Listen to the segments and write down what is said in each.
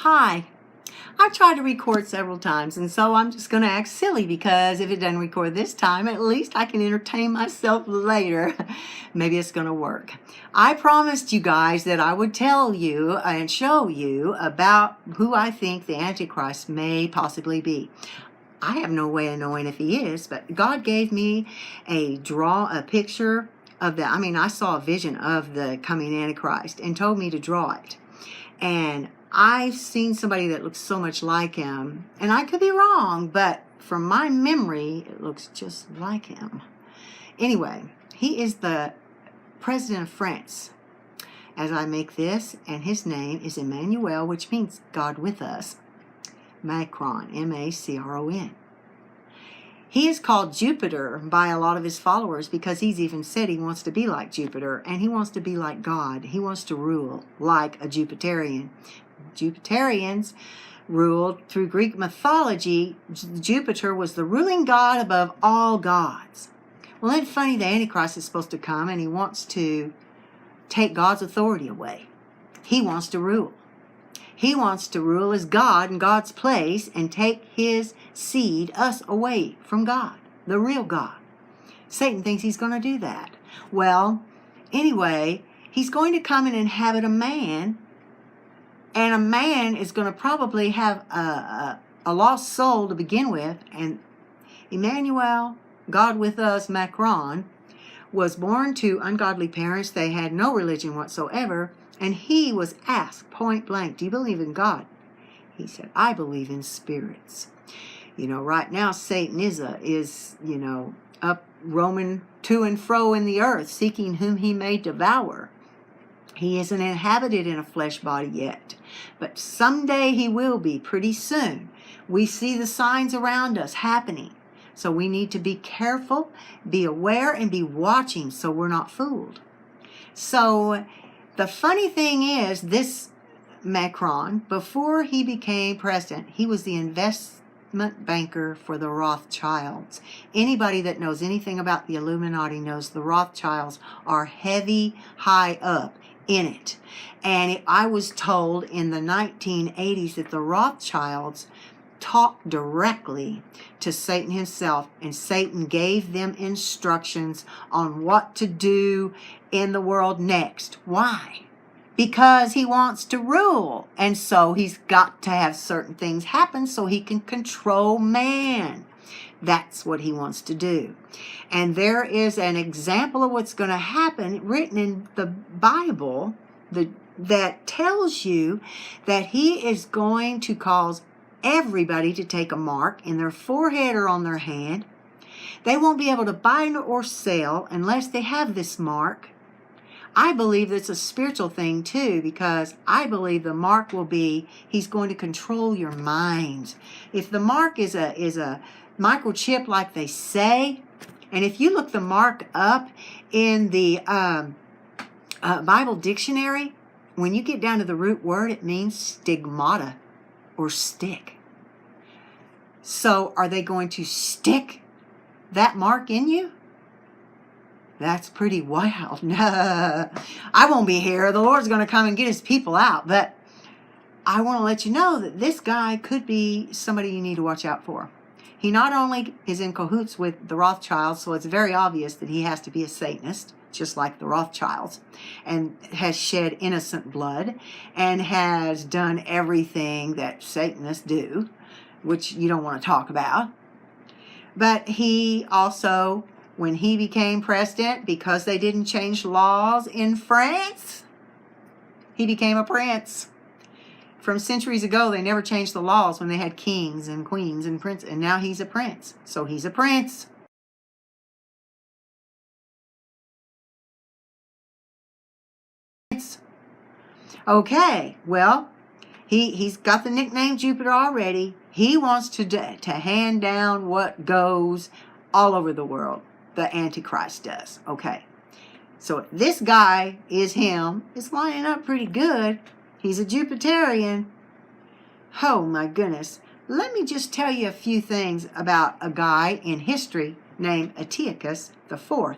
Hi. I tried to record several times, and so I'm just going to act silly because if it doesn't record this time, at least I can entertain myself later. Maybe it's going to work. I promised you guys that I would tell you and show you about who I think the Antichrist may possibly be. I have no way of knowing if he is, but God gave me a picture of that. I saw a vision of the coming Antichrist and told me to draw it. And I've seen somebody that looks so much like him, and I could be wrong, but from my memory, it looks just like him. Anyway, he is the president of France as I make this, and his name is Emmanuel, which means God with us. Macron, M-A-C-R-O-N. He is called Jupiter by a lot of his followers because he's even said he wants to be like Jupiter, and he wants to be like God. He wants to rule like a Jupiterian. Jupiterians ruled through Greek mythology. Jupiter was the ruling god above all gods. Well, isn't it funny? The Antichrist is supposed to come, and he wants to take God's authority away. He wants to rule. He wants to rule as God in God's place and take his seed, us, away from God, the real God. Satan thinks he's going to do that. Well, anyway, he's going to come and inhabit a man, and a man is going to probably have a lost soul to begin with. And Emmanuel, God with us, Macron, was born to ungodly parents. They had no religion whatsoever. And he was asked point blank, do you believe in God? He said, I believe in spirits. Right now Satan is up roaming to and fro in the earth, seeking whom he may devour. He isn't inhabited in a flesh body yet, but someday he will be, pretty soon. We see the signs around us happening. So we need to be careful, be aware, and be watching so we're not fooled. So the funny thing is, this Macron, before he became president, he was the investment banker for the Rothschilds. Anybody that knows anything about the Illuminati knows the Rothschilds are heavy, high up in it. And I was told in the 1980s that the Rothschilds talked directly to Satan himself, and Satan gave them instructions on what to do in the world next. Why? Because he wants to rule, and so he's got to have certain things happen so he can control man. That's what he wants to do. And there is an example of what's going to happen written in the Bible that tells you that he is going to cause everybody to take a mark in their forehead or on their hand. They won't be able to buy or sell unless they have this mark. I believe it's a spiritual thing too, because I believe the mark will be, he's going to control your minds. If the mark is a microchip like they say, and if you look the mark up in the Bible dictionary, when you get down to the root word, it means stigmata or stick. So are they going to stick that mark in you? That's pretty wild. I won't be here. The Lord's going to come and get his people out. But I want to let you know that this guy could be somebody you need to watch out for. He not only is in cahoots with the Rothschilds, so it's very obvious that he has to be a Satanist, just like the Rothschilds, and has shed innocent blood and has done everything that Satanists do, which you don't want to talk about. But he also, when he became president, because they didn't change laws in France, he became a prince. From centuries ago, they never changed the laws when they had kings and queens and princes, and now he's a prince. So he's a prince. Okay, well, he's got the nickname Jupiter already. He wants to hand down what goes all over the world. The Antichrist does. Okay, so if this guy is him, it's lining up pretty good. He's a Jupiterian. Oh my goodness. Let me just tell you a few things about a guy in history named Antiochus IV.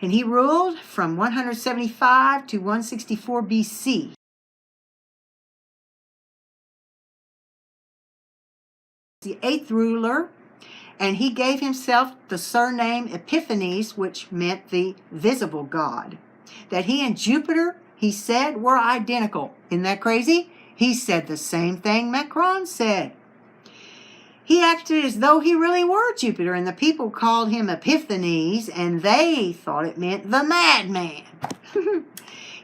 And he ruled from 175 to 164 BC. the 8th ruler, and he gave himself the surname Epiphanes, which meant the visible God. That he and Jupiter, he said, were identical. Isn't that crazy? He said the same thing Macron said. He acted as though he really were Jupiter, and the people called him Epiphanes, and they thought it meant the madman.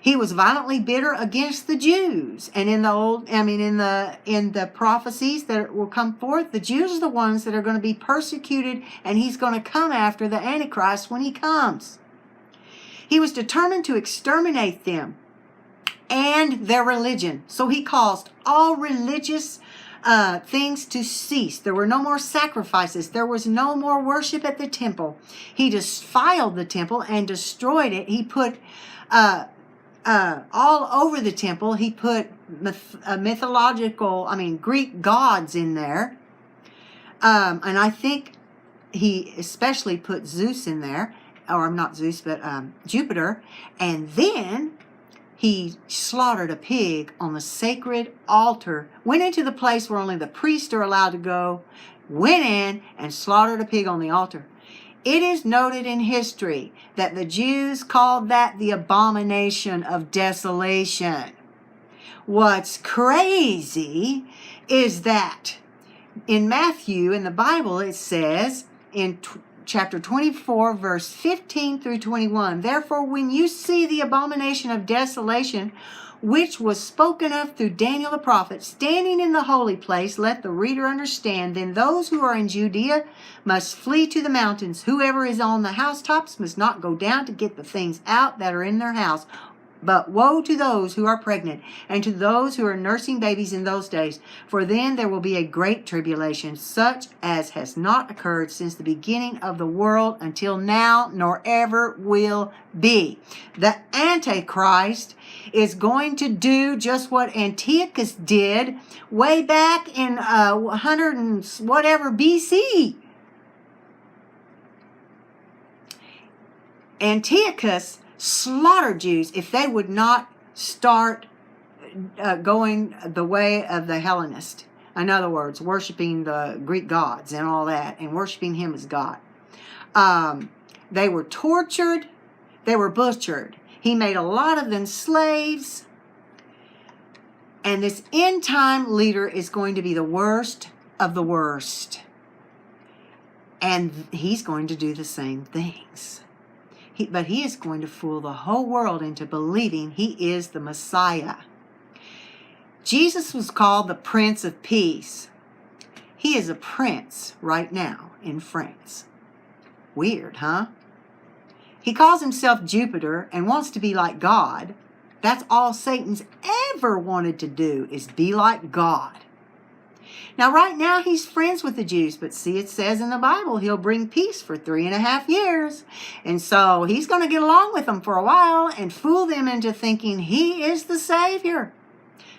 He was violently bitter against the Jews, and in the prophecies that will come forth, the Jews are the ones that are going to be persecuted, and he's going to come after the Antichrist when he comes. He was determined to exterminate them and their religion. So he caused all religious things to cease. There were no more sacrifices. There was no more worship at the temple. He defiled the temple and destroyed it. He put all over the temple, he put Greek gods in there. And I think he especially put Zeus in there, or not Zeus, but Jupiter. And then he slaughtered a pig on the sacred altar, went into the place where only the priests are allowed to go, went in and slaughtered a pig on the altar. It is noted in history that the Jews called that the abomination of desolation. What's crazy is that in Matthew, in the Bible, it says in chapter 24, verse 15 through 21, "Therefore, when you see the abomination of desolation, which was spoken of through Daniel the prophet, standing in the holy place, let the reader understand. Then those who are in Judea must flee to the mountains. Whoever is on the housetops must not go down to get the things out that are in their house. But woe to those who are pregnant and to those who are nursing babies in those days. For then there will be a great tribulation, such as has not occurred since the beginning of the world until now, nor ever will be." The Antichrist is going to do just what Antiochus did way back in 100 and whatever BC. Antiochus slaughtered Jews if they would not start going the way of the Hellenist. In other words, worshiping the Greek gods and all that, and worshiping him as God. They were tortured. They were butchered. He made a lot of them slaves. And this end time leader is going to be the worst of the worst. And he's going to do the same things. But he is going to fool the whole world into believing he is the Messiah. Jesus was called the Prince of Peace. He is a prince right now in France. Weird, huh? He calls himself Jupiter and wants to be like God. That's all Satan's ever wanted to do, is be like God. Now, right now, he's friends with the Jews, but see, it says in the Bible, he'll bring peace for 3.5 years. And so he's going to get along with them for a while and fool them into thinking he is the Savior.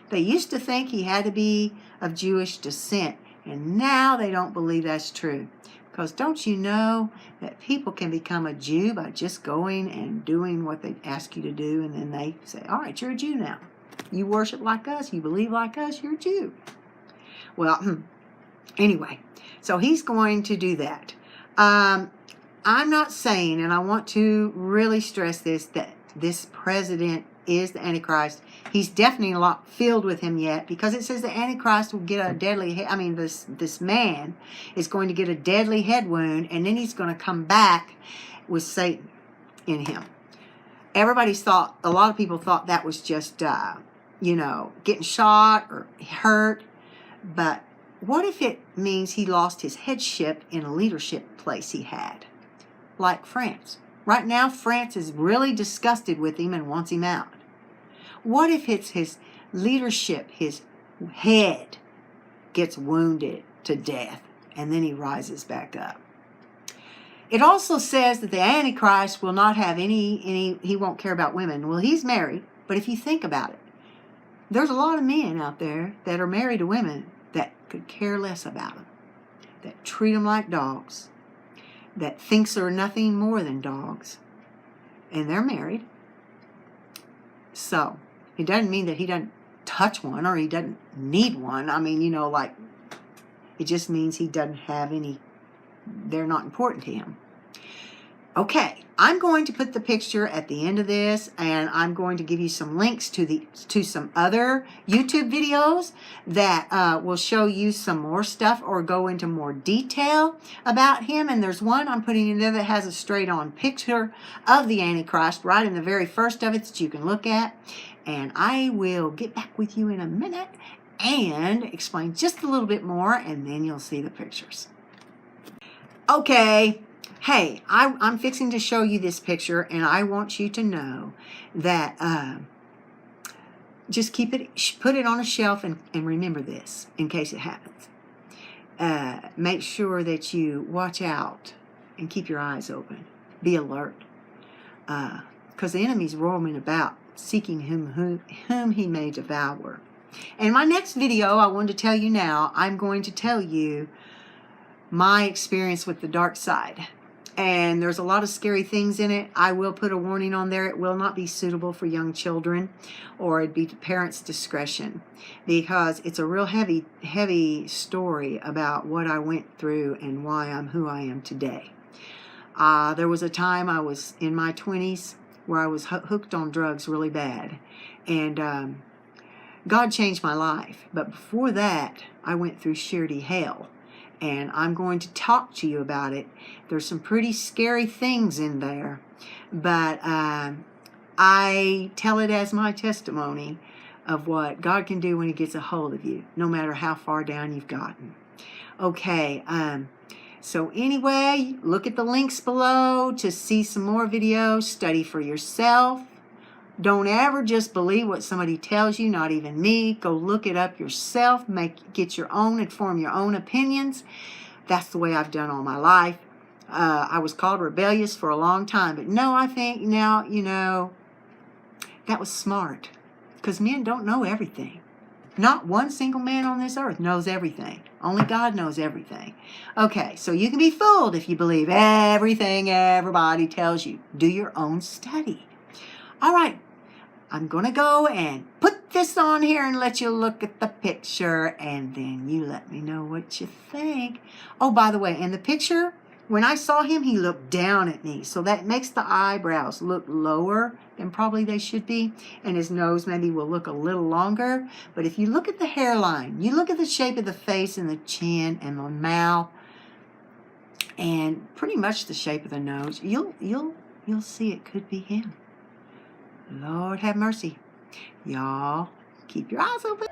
They used to think he had to be of Jewish descent, and now they don't believe that's true. Because don't you know that people can become a Jew by just going and doing what they ask you to do, and then they say, all right, you're a Jew now. You worship like us, you believe like us, you're a Jew. Well, anyway, so he's going to do that. I'm not saying, and I want to really stress this, that this president is the Antichrist. He's definitely not filled with him yet, because it says the Antichrist will get a deadly, this man is going to get a deadly head wound, and then he's going to come back with Satan in him. A lot of people thought that was just, getting shot or hurt. But what if it means he lost his headship in a leadership place he had? Like France. Right now, France is really disgusted with him and wants him out. What if it's his leadership, his head, gets wounded to death, and then he rises back up? It also says that the Antichrist will not have he won't care about women. Well, he's married, but if you think about it, there's a lot of men out there that are married to women that could care less about them, that treat them like dogs, that thinks they're nothing more than dogs, and they're married. So, it doesn't mean that he doesn't touch one or he doesn't need one. I mean, It just means he doesn't have any, they're not important to him. Okay, I'm going to put the picture at the end of this, and I'm going to give you some links to some other YouTube videos that will show you some more stuff or go into more detail about him. And there's one I'm putting in there that has a straight-on picture of the Antichrist right in the very first of it that you can look at. And I will get back with you in a minute and explain just a little bit more, and then you'll see the pictures. Okay. Hey, I'm fixing to show you this picture, and I want you to know that just put it on a shelf and remember this in case it happens. Make sure that you watch out and keep your eyes open. Be alert, because the enemy's roaming about, seeking whom he may devour. In my next video, I wanted to tell you now, I'm going to tell you my experience with the dark side. And there's a lot of scary things in it. I will put a warning on there. It will not be suitable for young children, or it'd be to parents' discretion, because it's a real heavy story about what I went through and why I'm who I am today. There was a time I was in my 20s where I was hooked on drugs really bad. And God changed my life. But before that, I went through sheer hell. And I'm going to talk to you about it. There's some pretty scary things in there, but I tell it as my testimony of what God can do when he gets a hold of you, no matter how far down you've gotten. Okay, so anyway, look at the links below to see some more videos. Study for yourself. Don't ever just believe what somebody tells you, not even me. Go look it up yourself. Get your own and form your own opinions. That's the way I've done all my life. I was called rebellious for a long time. But no, I think now, that was smart. Because men don't know everything. Not one single man on this earth knows everything. Only God knows everything. Okay, so you can be fooled if you believe everything everybody tells you. Do your own study. All right. I'm going to go and put this on here and let you look at the picture, and then you let me know what you think. Oh, by the way, in the picture, when I saw him, he looked down at me. So that makes the eyebrows look lower than probably they should be. And his nose maybe will look a little longer. But if you look at the hairline, you look at the shape of the face and the chin and the mouth, and pretty much the shape of the nose, you'll see it could be him. Lord have mercy. Y'all, keep your eyes open.